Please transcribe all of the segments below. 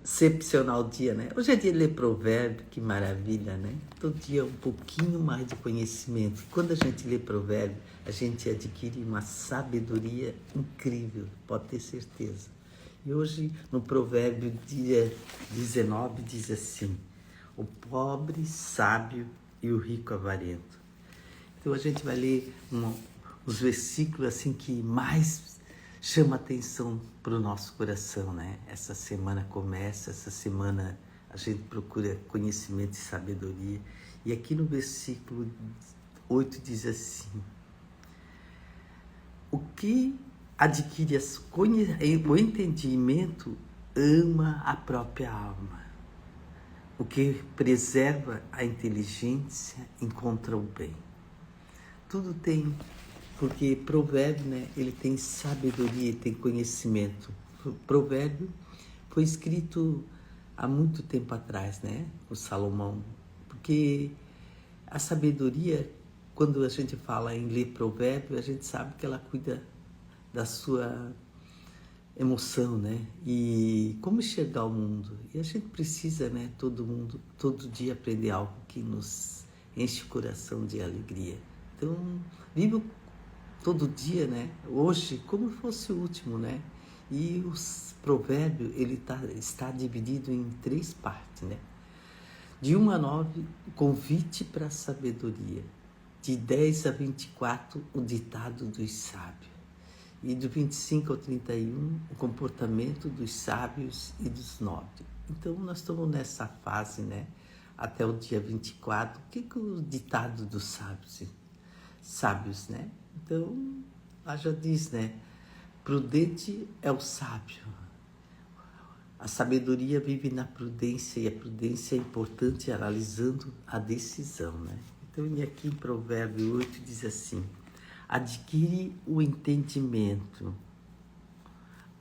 excepcional dia, né? Hoje é dia de ler provérbio, que maravilha, né? Todo dia um pouquinho mais de conhecimento. Quando a gente lê provérbio, a gente adquire uma sabedoria incrível, pode ter certeza. E hoje, no provérbio dia 19, diz assim: o pobre sábio e o rico avarento. Então a gente vai ler os versículos assim que mais chama atenção para o nosso coração, né? Essa semana começa, essa semana a gente procura conhecimento e sabedoria. E aqui no versículo 8 diz assim: o que adquire o entendimento ama a própria alma. O que preserva a inteligência encontra o bem. Tudo tem, porque provérbio, né, ele tem sabedoria, tem conhecimento. Provérbio foi escrito há muito tempo atrás, né, por Salomão, porque a sabedoria, quando a gente fala em ler provérbio, a gente sabe que ela cuida da sua emoção, né, e como enxergar o mundo. E a gente precisa, né, todo dia aprender algo que nos enche o coração de alegria. Então, viva todo dia, né? Hoje, como fosse o último, né? E os provérbios, ele está dividido em 3 partes, né? De 1 a 9, o convite para a sabedoria. De 10 a 24, o ditado dos sábios. E do 25 ao 31, o comportamento dos sábios e dos nobres. Então, nós estamos nessa fase, né? Até o dia 24. O que é o ditado dos sábios, né? Então, lá já diz, né? Prudente é o sábio. A sabedoria vive na prudência e a prudência é importante analisando a decisão, né? Então, e aqui em Provérbio 8 diz assim: adquire o entendimento,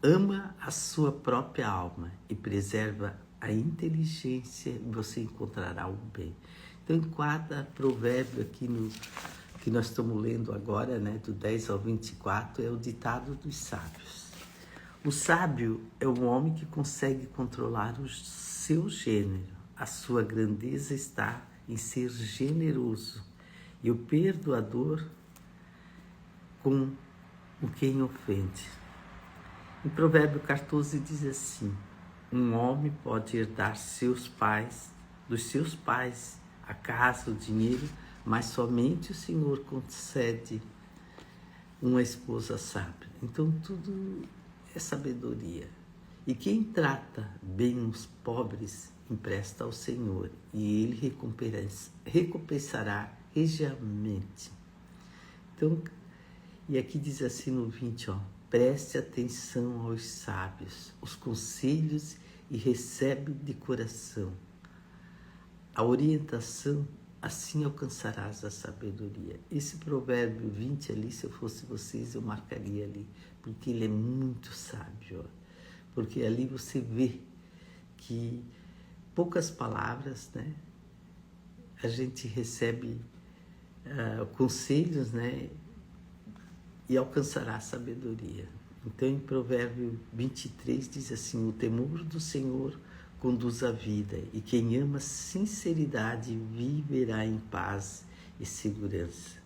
ama a sua própria alma e preserva a inteligência e você encontrará o bem. Então, em cada provérbio aqui que nós estamos lendo agora, né, do 10 ao 24, é o ditado dos sábios. O sábio é um homem que consegue controlar o seu gênero. A sua grandeza está em ser generoso. E o perdoador com o quem ofende. Em Provérbio 14 diz assim: um homem pode herdar dos seus pais, a casa, o dinheiro, mas somente o Senhor concede uma esposa sábia. Então tudo é sabedoria. E quem trata bem os pobres empresta ao Senhor, e Ele recompensará regiamente. Então, e aqui diz assim no 20, ó: preste atenção aos sábios, os conselhos e recebe de coração a orientação, assim alcançarás a sabedoria. Esse provérbio 20 ali, se eu fosse vocês, eu marcaria ali, porque ele é muito sábio, ó. Porque ali você vê que poucas palavras, né, a gente recebe conselhos, né, e alcançará a sabedoria. Então, em Provérbio 23 diz assim: o temor do Senhor conduz a vida, e quem ama sinceridade viverá em paz e segurança.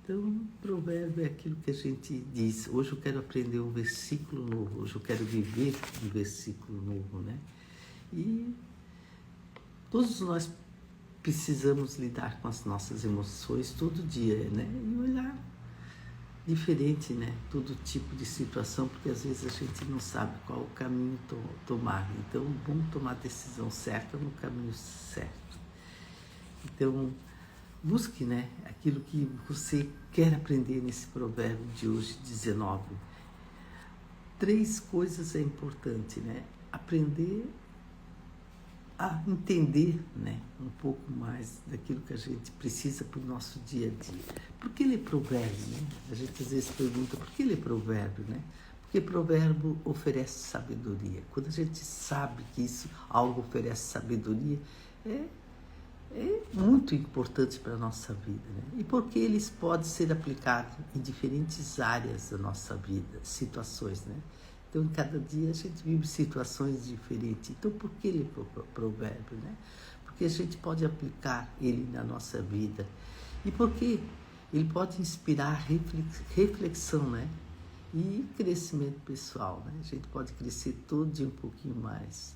Então, provérbio é aquilo que a gente diz: hoje eu quero aprender um versículo novo, hoje eu quero viver um versículo novo, né? E todos nós precisamos lidar com as nossas emoções todo dia, né? E olhar diferente, né? Todo tipo de situação, porque às vezes a gente não sabe qual o caminho tomar. Então, vamos tomar a decisão certa no caminho certo. Então, busque, né, aquilo que você quer aprender nesse provérbio de hoje, 19. 3 coisas é importante, né? Aprender a entender, né, um pouco mais daquilo que a gente precisa para o nosso dia a dia. Por que ler provérbio, né? A gente às vezes pergunta, por que ler provérbio, né? Porque provérbio oferece sabedoria. Quando a gente sabe que algo oferece sabedoria, é muito importante para a nossa vida, né? E porque eles podem ser aplicados em diferentes áreas da nossa vida, situações, né? Então, em cada dia a gente vive situações diferentes. Então, por que ele é provérbio, né? Porque a gente pode aplicar ele na nossa vida. E porque ele pode inspirar reflexão, né? E crescimento pessoal, né? A gente pode crescer todo dia um pouquinho mais.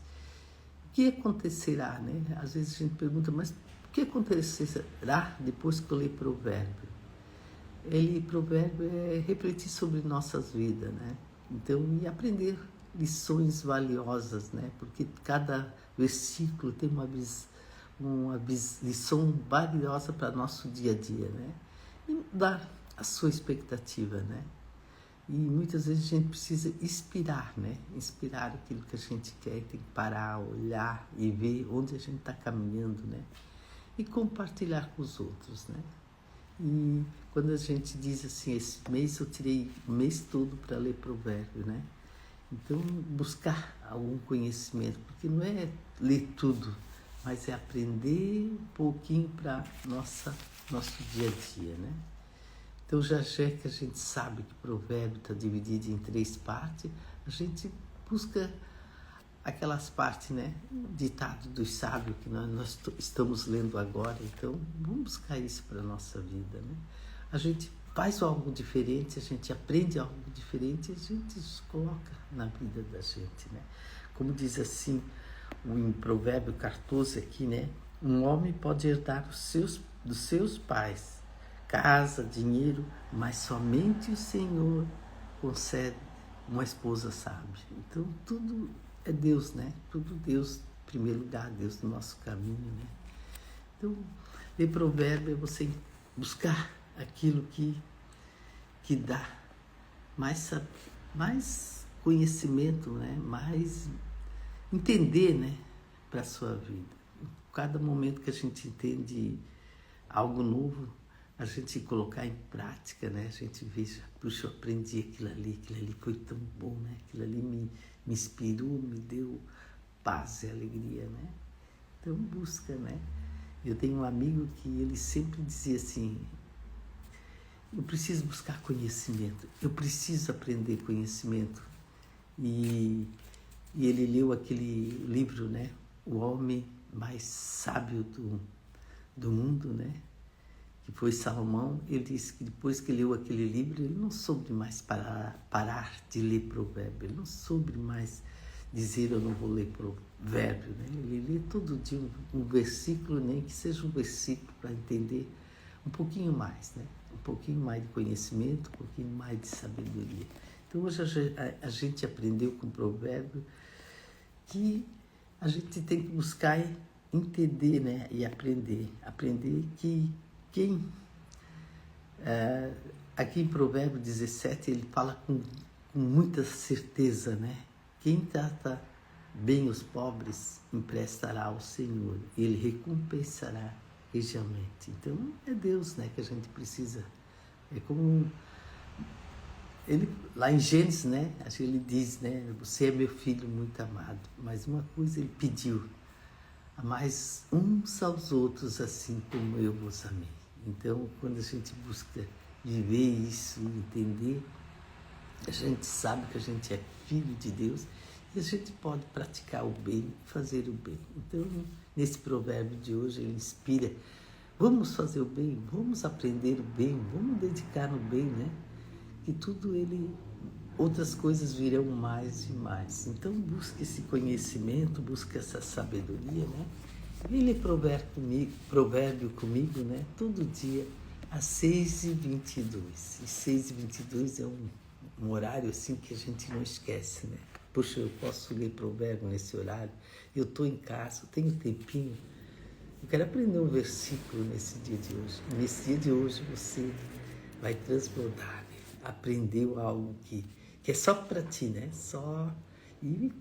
O que acontecerá, né? Às vezes a gente pergunta, mas o que acontecerá depois que eu ler provérbio? Provérbio é refletir sobre nossas vidas, né? Então, e aprender lições valiosas, né? Porque cada versículo tem uma lição valiosa para nosso dia a dia, né? E dar a sua expectativa, né? E muitas vezes a gente precisa inspirar, né? Inspirar aquilo que a gente quer, tem que parar, olhar e ver onde a gente está caminhando, né? E compartilhar com os outros, né? E quando a gente diz assim, esse mês eu tirei o mês todo para ler provérbio, né? Então, buscar algum conhecimento, porque não é ler tudo, mas é aprender um pouquinho para nosso dia a dia, né? Então, já que a gente sabe que o provérbio está dividido em 3 partes, a gente busca aquelas partes, né? Ditado dos sábios que nós estamos lendo agora. Então, vamos buscar isso para a nossa vida, né? A gente faz algo diferente, a gente aprende algo diferente e a gente coloca na vida da gente, né? Como diz assim, em Provérbio 14 aqui, né? Um homem pode herdar dos seus pais casa, dinheiro, mas somente o Senhor concede uma esposa sábia. Então, tudo é Deus, né? Tudo Deus, em primeiro lugar, Deus no nosso caminho, né? Então, ler provérbio é você buscar aquilo que dá mais conhecimento, né? Mais entender, né? Para a sua vida. Cada momento que a gente entende algo novo, a gente colocar em prática, né? A gente veja, puxa, eu aprendi aquilo ali foi tão bom, né? Aquilo ali me inspirou, me deu paz e alegria, né? Então, busca, né? Eu tenho um amigo que ele sempre dizia assim, eu preciso buscar conhecimento, eu preciso aprender conhecimento. E ele leu aquele livro, né? O Homem Mais Sábio do Mundo, né? Que foi Salomão. Ele disse que depois que leu aquele livro, ele não soube mais parar de ler provérbio, ele não soube mais dizer eu não vou ler provérbio, né? Ele lê todo dia um versículo, nem que seja um versículo para entender um pouquinho mais, né? Um pouquinho mais de conhecimento, um pouquinho mais de sabedoria. Então hoje a gente aprendeu com o provérbio que a gente tem que buscar entender, né? E aprender que aqui em Provérbio 17 ele fala com muita certeza, né? Quem trata bem os pobres emprestará ao Senhor, ele recompensará regiamente. Então é Deus, né, que a gente precisa. É como ele lá em Gênesis, né? Acho que ele diz, né? Você é meu filho muito amado. Mas uma coisa ele pediu: amais uns aos outros assim como eu vos amei. Então, quando a gente busca viver isso, entender, a gente sabe que a gente é filho de Deus e a gente pode praticar o bem, fazer o bem. Então, nesse provérbio de hoje, ele inspira, vamos fazer o bem, vamos aprender o bem, vamos dedicar no bem, né? Que outras coisas virão mais e mais. Então, busque esse conhecimento, busque essa sabedoria, né? Ele é provérbio comigo, né? Todo dia, às 6h22. E 6h22 é um horário assim que a gente não esquece, né? Puxa, eu posso ler provérbio nesse horário. Eu estou em casa, eu tenho tempinho. Eu quero aprender um versículo nesse dia de hoje. Nesse dia de hoje você vai transbordar, né? Aprendeu algo que é só para ti, né? Só e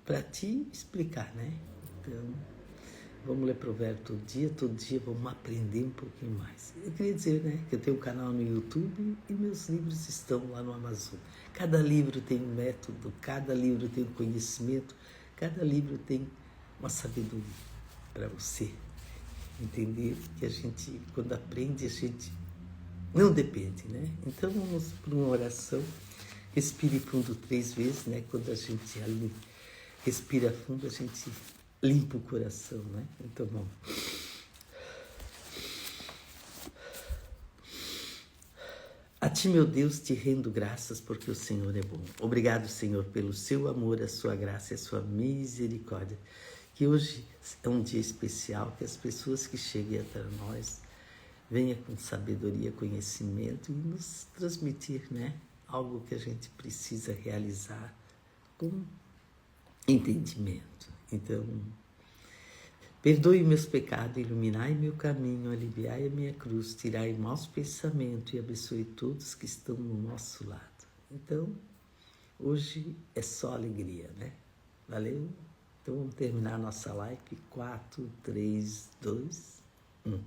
para ti explicar, né? Então, vamos ler provérbio todo dia vamos aprender um pouquinho mais. Eu queria dizer, né, que eu tenho um canal no YouTube e meus livros estão lá no Amazon. Cada livro tem um método, cada livro tem um conhecimento, cada livro tem uma sabedoria para você entender que a gente, quando aprende, a gente não depende, né? Então vamos para uma oração. Respire fundo 3 vezes, né? Quando a gente respira fundo, a gente limpa o coração, né? Então, vamos. A ti, meu Deus, te rendo graças porque o Senhor é bom. Obrigado, Senhor, pelo seu amor, a sua graça e a sua misericórdia. Que hoje é um dia especial, que as pessoas que cheguem até nós venham com sabedoria, conhecimento e nos transmitir, né? Algo que a gente precisa realizar com entendimento. Então, perdoe meus pecados, iluminai meu caminho, aliviai a minha cruz, tirai maus pensamentos e abençoe todos que estão no nosso lado. Então, hoje é só alegria, né? Valeu? Então, vamos terminar a nossa live. 4, 3, 2, 1.